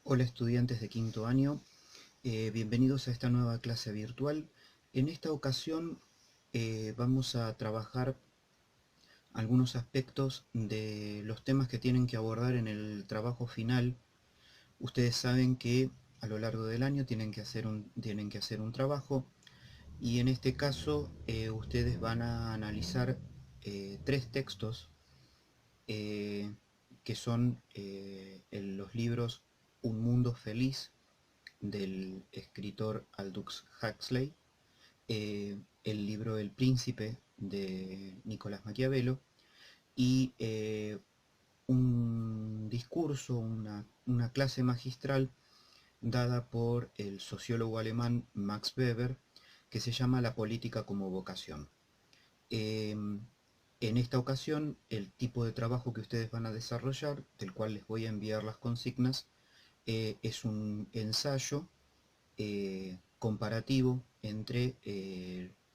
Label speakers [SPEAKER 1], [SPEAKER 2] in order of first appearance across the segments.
[SPEAKER 1] Hola estudiantes de quinto año, bienvenidos a esta nueva clase virtual. En esta ocasión vamos a trabajar algunos aspectos de los temas que tienen que abordar en el trabajo final. Ustedes saben que a lo largo del año tienen que hacer un trabajo y en este caso ustedes van a analizar tres textos eh, que son los libros Un Mundo Feliz del escritor Aldous Huxley, el libro El Príncipe de Nicolás Maquiavelo y un discurso, una clase magistral dada por el sociólogo alemán Max Weber que se llama La política como vocación. En esta ocasión, el tipo de trabajo que ustedes van a desarrollar, del cual les voy a enviar las consignas, es un ensayo comparativo entre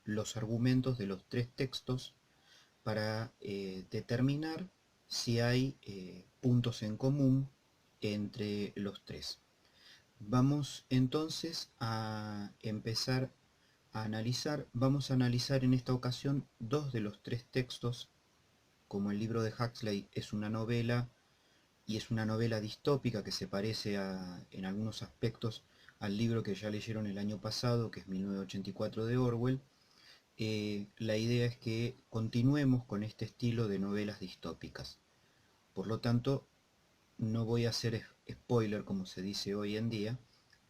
[SPEAKER 1] los argumentos de los tres textos para determinar si hay puntos en común entre los tres. Vamos entonces a empezar a analizar. Vamos a analizar en esta ocasión dos de los tres textos. Como el libro de Huxley es una novela y es una novela distópica que se parece en algunos aspectos al libro que ya leyeron el año pasado, que es 1984 de Orwell. La idea es que continuemos con este estilo de novelas distópicas. Por lo tanto, no voy a hacer spoiler, como se dice hoy en día,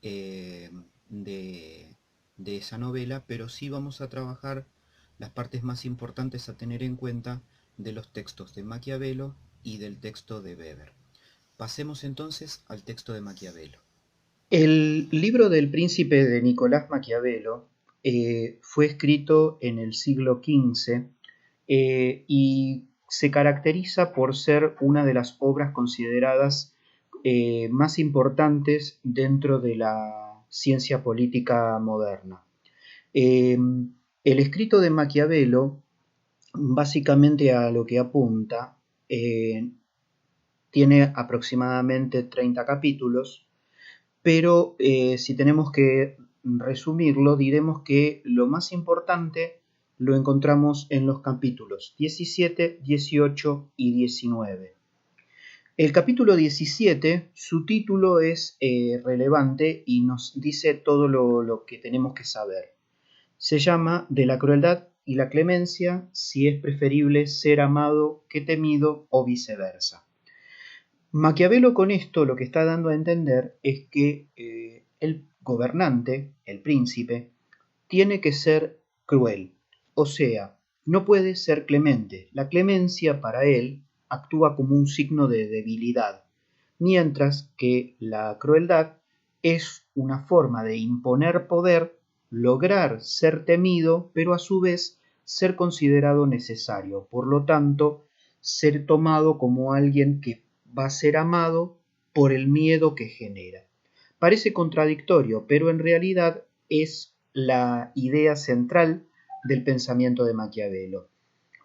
[SPEAKER 1] eh, de, de esa novela, pero sí vamos a trabajar las partes más importantes a tener en cuenta de los textos de Maquiavelo y del texto de Weber. Pasemos entonces al texto de Maquiavelo. El libro del Príncipe de Nicolás Maquiavelo fue escrito en el siglo XV y se caracteriza por ser una de las obras consideradas más importantes dentro de la ciencia política moderna. El escrito de Maquiavelo, básicamente a lo que apunta, tiene aproximadamente 30 capítulos, pero si tenemos que resumirlo, diremos que lo más importante lo encontramos en los capítulos 17, 18 y 19. El capítulo 17, su título es relevante y nos dice todo lo que tenemos que saber. Se llama De la crueldad y la clemencia, si es preferible ser amado que temido o viceversa. Maquiavelo con esto lo que está dando a entender es que el gobernante, el príncipe, tiene que ser cruel, o sea, no puede ser clemente. La clemencia para él actúa como un signo de debilidad, mientras que la crueldad es una forma de imponer poder, lograr ser temido, pero a su vez ser considerado necesario, por lo tanto, ser tomado como alguien que va a ser amado por el miedo que genera. Parece contradictorio, pero en realidad es la idea central del pensamiento de Maquiavelo.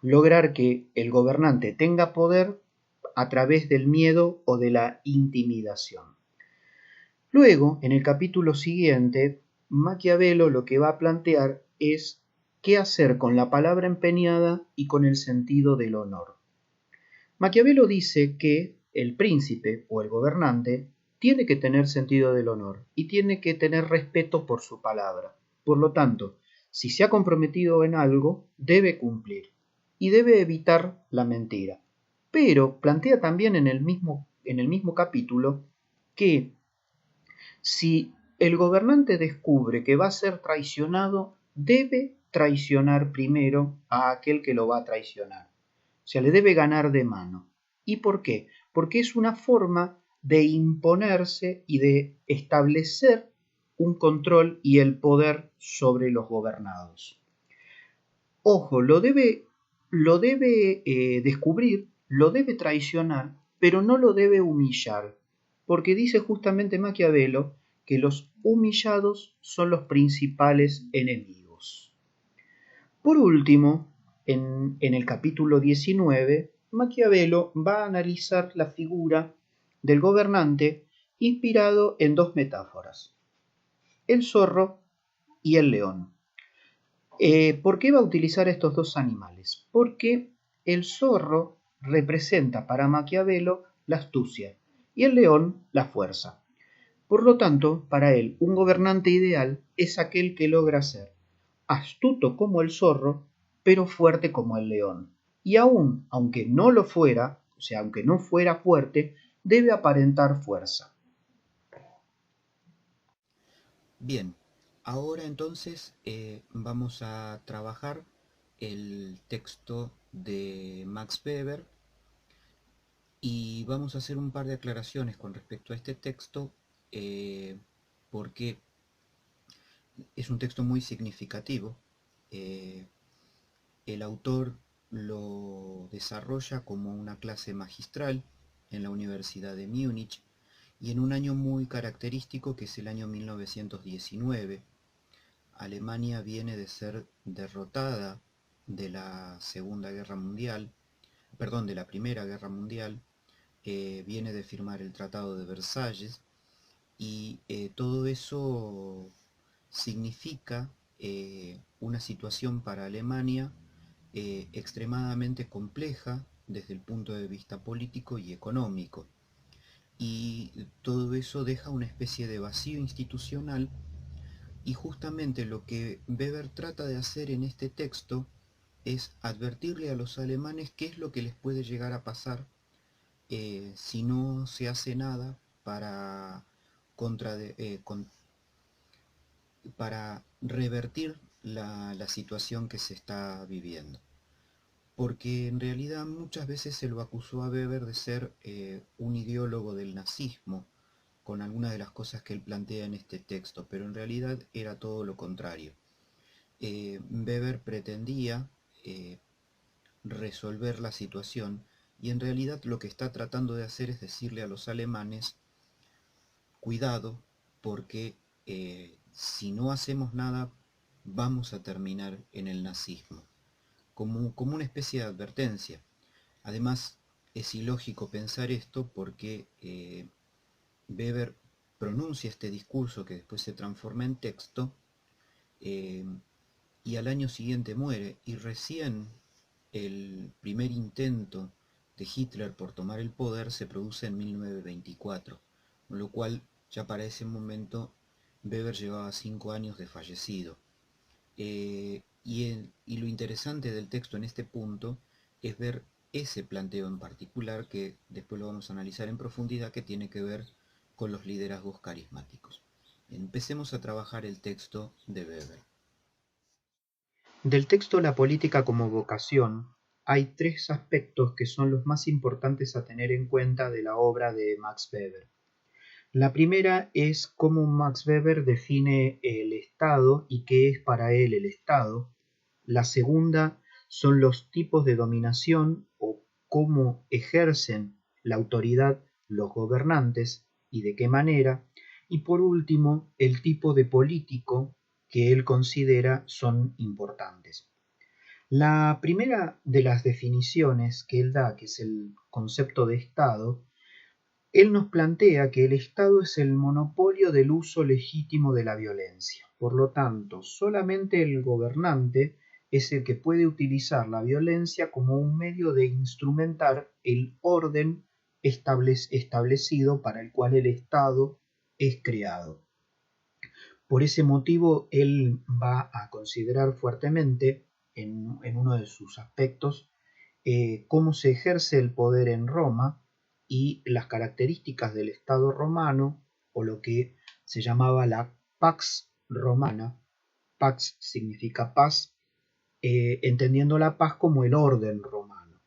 [SPEAKER 1] Lograr que el gobernante tenga poder a través del miedo o de la intimidación. Luego, en el capítulo siguiente, Maquiavelo lo que va a plantear es qué hacer con la palabra empeñada y con el sentido del honor. Maquiavelo dice que el príncipe o el gobernante tiene que tener sentido del honor y tiene que tener respeto por su palabra. Por lo tanto, si se ha comprometido en algo, debe cumplir y debe evitar la mentira. Pero plantea también en el mismo capítulo que si el gobernante descubre que va a ser traicionado, debe traicionar primero a aquel que lo va a traicionar. O sea, le debe ganar de mano. ¿Y por qué? Porque es una forma de imponerse y de establecer un control y el poder sobre los gobernados. Ojo, lo debe descubrir, lo debe traicionar, pero no lo debe humillar, porque dice justamente Maquiavelo que los humillados son los principales enemigos. Por último, en el capítulo 19, Maquiavelo va a analizar la figura del gobernante inspirado en dos metáforas, el zorro y el león. ¿Por qué va a utilizar estos dos animales? Porque el zorro representa para Maquiavelo la astucia y el león la fuerza. Por lo tanto, para él, un gobernante ideal es aquel que logra ser astuto como el zorro, pero fuerte como el león. Y aún, aunque no lo fuera, o sea, aunque no fuera fuerte, debe aparentar fuerza.
[SPEAKER 2] Bien, ahora entonces vamos a trabajar el texto de Max Weber y vamos a hacer un par de aclaraciones con respecto a este texto porque es un texto muy significativo. Eh, el autor lo desarrolla como una clase magistral en la Universidad de Múnich y en un año muy característico que es el año 1919. Alemania viene de ser derrotada de la Segunda Guerra Mundial, perdón, de la Primera Guerra Mundial, viene de firmar el Tratado de Versalles y todo eso significa una situación para Alemania extremadamente compleja desde el punto de vista político y económico. Y todo eso deja una especie de vacío institucional y justamente lo que Weber trata de hacer en este texto es advertirle a los alemanes qué es lo que les puede llegar a pasar si no se hace nada para, para revertir la situación que se está viviendo. Porque en realidad muchas veces se lo acusó a Weber de ser un ideólogo del nazismo, con algunas de las cosas que él plantea en este texto, pero en realidad era todo lo contrario. Weber pretendía resolver la situación y en realidad lo que está tratando de hacer es decirle a los alemanes, cuidado, porque si no hacemos nada vamos a terminar en el nazismo, como una especie de advertencia. Además, es ilógico pensar esto porque Weber pronuncia este discurso que después se transforma en texto eh, y al año siguiente muere y recién el primer intento de Hitler por tomar el poder se produce en 1924, con lo cual ya para ese momento Weber llevaba 5 años de fallecido. Y lo interesante del texto en este punto es ver ese planteo en particular que después lo vamos a analizar en profundidad que tiene que ver con los liderazgos carismáticos. Empecemos a trabajar el texto de Weber.
[SPEAKER 1] Del texto La política como vocación hay tres aspectos que son los más importantes a tener en cuenta de la obra de Max Weber. La primera es cómo Max Weber define el Estado y qué es para él el Estado. La segunda son los tipos de dominación o cómo ejercen la autoridad los gobernantes y de qué manera. Y por último, el tipo de político que él considera son importantes. La primera de las definiciones que él da, que es el concepto de Estado, él nos plantea que el Estado es el monopolio del uso legítimo de la violencia. Por lo tanto, solamente el gobernante es el que puede utilizar la violencia como un medio de instrumentar el orden establecido para el cual el Estado es creado. Por ese motivo, él va a considerar fuertemente en uno de sus aspectos cómo se ejerce el poder en Roma y las características del Estado romano o lo que se llamaba la Pax Romana. Pax significa paz, entendiendo la paz como el orden romano.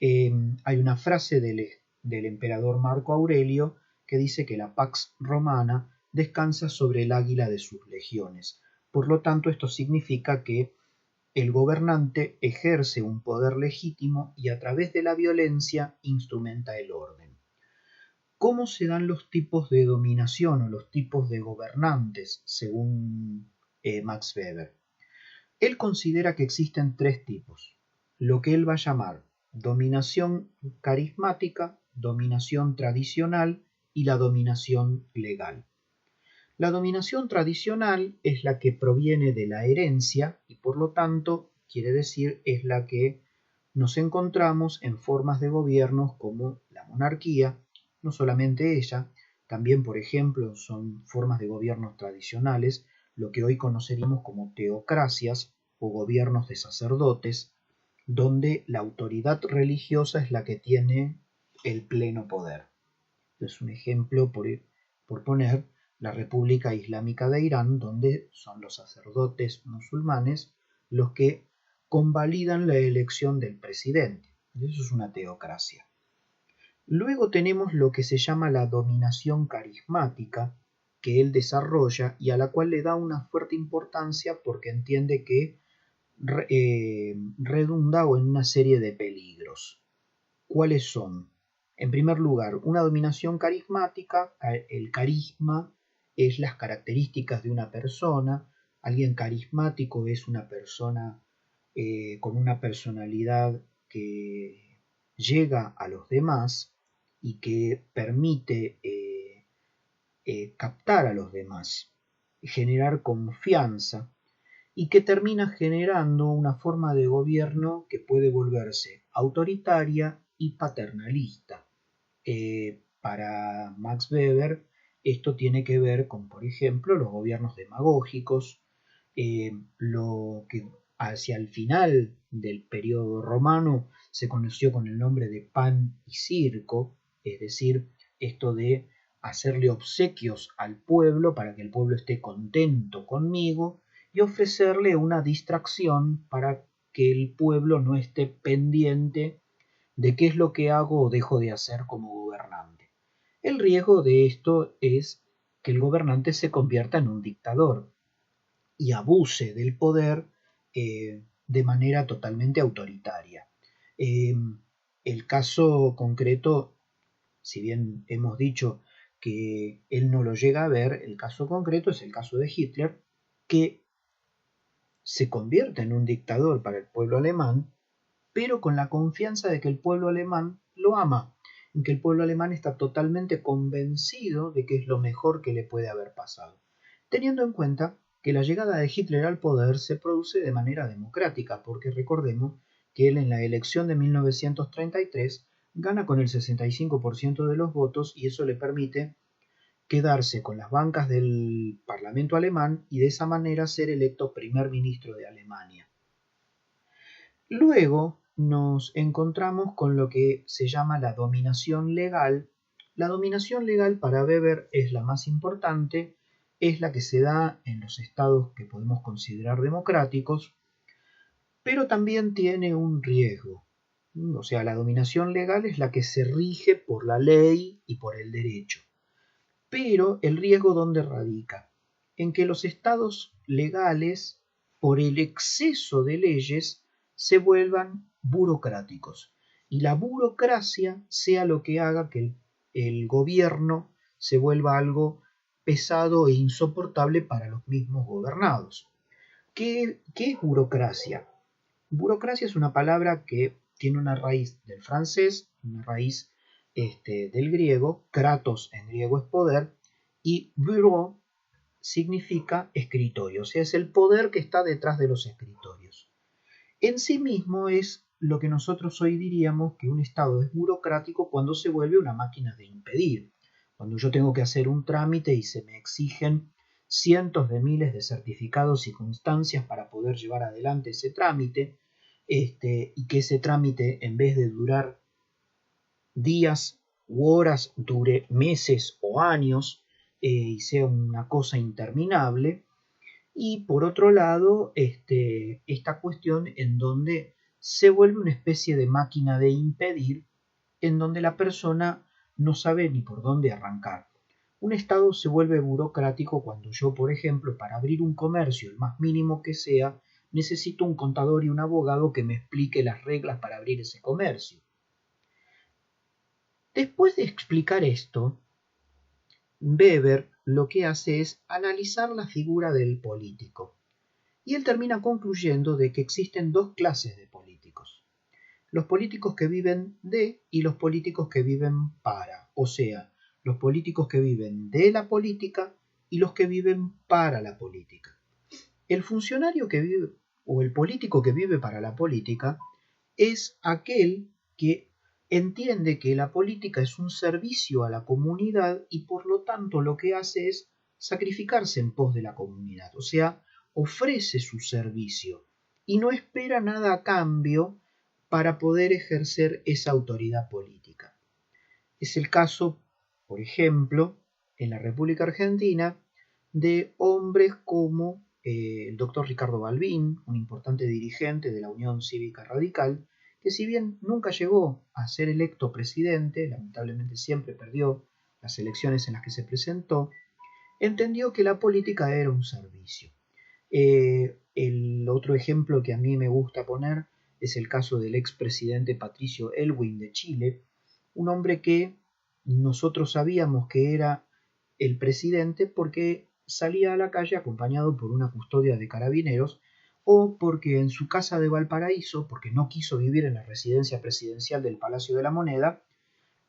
[SPEAKER 1] Hay una frase del emperador Marco Aurelio que dice que la Pax Romana descansa sobre el águila de sus legiones. Por lo tanto, esto significa que el gobernante ejerce un poder legítimo y a través de la violencia instrumenta el orden. ¿Cómo se dan los tipos de dominación o los tipos de gobernantes según Max Weber? Él considera que existen tres tipos, lo que él va a llamar dominación carismática, dominación tradicional y la dominación legal. La dominación tradicional es la que proviene de la herencia y por lo tanto quiere decir es la que nos encontramos en formas de gobiernos como la monarquía, no solamente ella, también por ejemplo son formas de gobiernos tradicionales, lo que hoy conoceríamos como teocracias o gobiernos de sacerdotes, donde la autoridad religiosa es la que tiene el pleno poder. Es un ejemplo por poner la República Islámica de Irán, donde son los sacerdotes musulmanes los que convalidan la elección del presidente. Eso es una teocracia. Luego tenemos lo que se llama la dominación carismática, que él desarrolla y a la cual le da una fuerte importancia porque entiende que redunda en una serie de peligros. ¿Cuáles son? En primer lugar, una dominación carismática, el carisma es las características de una persona, alguien carismático es una persona con una personalidad que llega a los demás y que permite captar a los demás, generar confianza y que termina generando una forma de gobierno que puede volverse autoritaria y paternalista. Para Max Weber esto tiene que ver con, por ejemplo, los gobiernos demagógicos, lo que hacia el final del periodo romano se conoció con el nombre de pan y circo, es decir, esto de hacerle obsequios al pueblo para que el pueblo esté contento conmigo y ofrecerle una distracción para que el pueblo no esté pendiente de qué es lo que hago o dejo de hacer como gobernante. El riesgo de esto es que el gobernante se convierta en un dictador y abuse del poder de manera totalmente autoritaria. El caso concreto, si bien hemos dicho que él no lo llega a ver, el caso concreto es el caso de Hitler, que se convierte en un dictador para el pueblo alemán, pero con la confianza de que el pueblo alemán lo ama, en que el pueblo alemán está totalmente convencido de que es lo mejor que le puede haber pasado, teniendo en cuenta que la llegada de Hitler al poder se produce de manera democrática, porque recordemos que él en la elección de 1933 gana con el 65% de los votos y eso le permite quedarse con las bancas del Parlamento alemán y de esa manera ser electo primer ministro de Alemania. Luego nos encontramos con lo que se llama la dominación legal. La dominación legal para Weber es la más importante, es la que se da en los estados que podemos considerar democráticos, pero también tiene un riesgo. O sea, la dominación legal es la que se rige por la ley y por el derecho. Pero el riesgo ¿dónde radica? En que los estados legales, por el exceso de leyes, se vuelvan burocráticos. Y la burocracia sea lo que haga que el gobierno se vuelva algo pesado e insoportable para los mismos gobernados. ¿Qué es burocracia? Burocracia es una palabra que tiene una raíz del francés, una raíz del griego, kratos en griego es poder, y bureau significa escritorio, o sea, es el poder que está detrás de los escritorios. En sí mismo es lo que nosotros hoy diríamos que un Estado es burocrático cuando se vuelve una máquina de impedir. Cuando yo tengo que hacer un trámite y se me exigen cientos de miles de certificados y constancias para poder llevar adelante ese trámite, y que ese trámite en vez de durar días u horas dure meses o años y sea una cosa interminable. Y por otro lado, esta cuestión en donde se vuelve una especie de máquina de impedir, en donde la persona no sabe ni por dónde arrancar. Un Estado se vuelve burocrático cuando yo, por ejemplo, para abrir un comercio, el más mínimo que sea, necesito un contador y un abogado que me explique las reglas para abrir ese comercio. Después de explicar esto, Weber lo que hace es analizar la figura del político. Y él termina concluyendo de que existen dos clases de políticos. Los políticos que viven de y los políticos que viven para. O sea, los políticos que viven de la política y los que viven para la política. El funcionario que vive o el político que vive para la política es aquel que entiende que la política es un servicio a la comunidad y por lo tanto lo que hace es sacrificarse en pos de la comunidad, o sea, ofrece su servicio y no espera nada a cambio para poder ejercer esa autoridad política. Es el caso, por ejemplo, en la República Argentina, de hombres como el doctor Ricardo Balbín, un importante dirigente de la Unión Cívica Radical, que si bien nunca llegó a ser electo presidente, lamentablemente siempre perdió las elecciones en las que se presentó, entendió que la política era un servicio. El otro ejemplo que a mí me gusta poner es el caso del expresidente Patricio Aylwin de Chile, un hombre que nosotros sabíamos que era el presidente porque salía a la calle acompañado por una custodia de carabineros o porque en su casa de Valparaíso, porque no quiso vivir en la residencia presidencial del Palacio de la Moneda,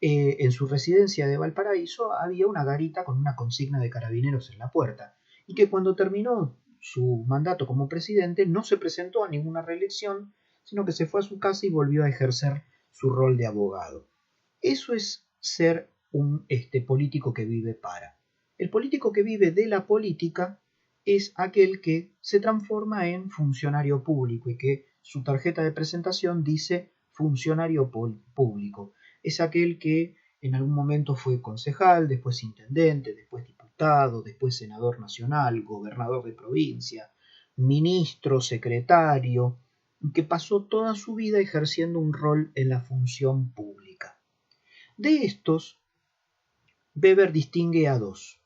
[SPEAKER 1] en su residencia de Valparaíso había una garita con una consigna de carabineros en la puerta y que cuando terminó su mandato como presidente no se presentó a ninguna reelección, sino que se fue a su casa y volvió a ejercer su rol de abogado. Eso es ser un político que vive para. El político que vive de la política es aquel que se transforma en funcionario público y que su tarjeta de presentación dice funcionario público. Es aquel que en algún momento fue concejal, después intendente, después diputado, después senador nacional, gobernador de provincia, ministro, secretario, que pasó toda su vida ejerciendo un rol en la función pública. De estos, Weber distingue a dos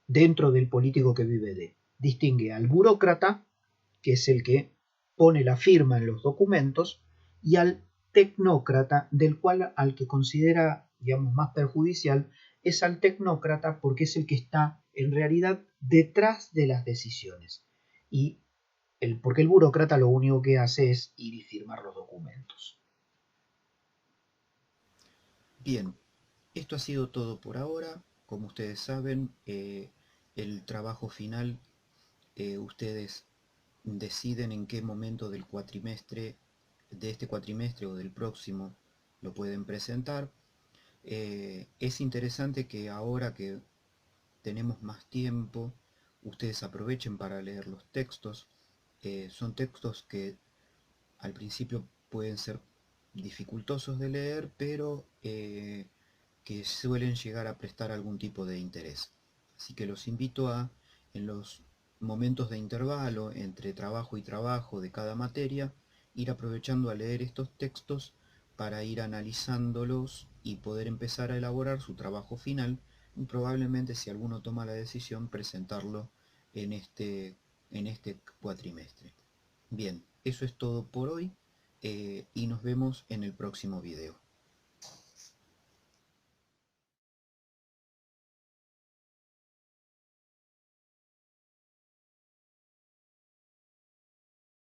[SPEAKER 1] dentro del político que vive de. Distingue al burócrata, que es el que pone la firma en los documentos, y al tecnócrata, del cual al que considera, digamos, más perjudicial, es al tecnócrata porque es el que está en realidad detrás de las decisiones. Y porque el burócrata lo único que hace es ir y firmar los documentos.
[SPEAKER 2] Bien, esto ha sido todo por ahora. Como ustedes saben, el trabajo final, ustedes deciden en qué momento del cuatrimestre, de este cuatrimestre o del próximo, lo pueden presentar. Es interesante que ahora que tenemos más tiempo, ustedes aprovechen para leer los textos. Son textos que al principio pueden ser dificultosos de leer, pero que suelen llegar a prestar algún tipo de interés. Así que los invito a, en los momentos de intervalo entre trabajo y trabajo de cada materia, ir aprovechando a leer estos textos para ir analizándolos y poder empezar a elaborar su trabajo final y probablemente, si alguno toma la decisión, presentarlo en este cuatrimestre. Bien, eso es todo por hoy y nos vemos en el próximo video.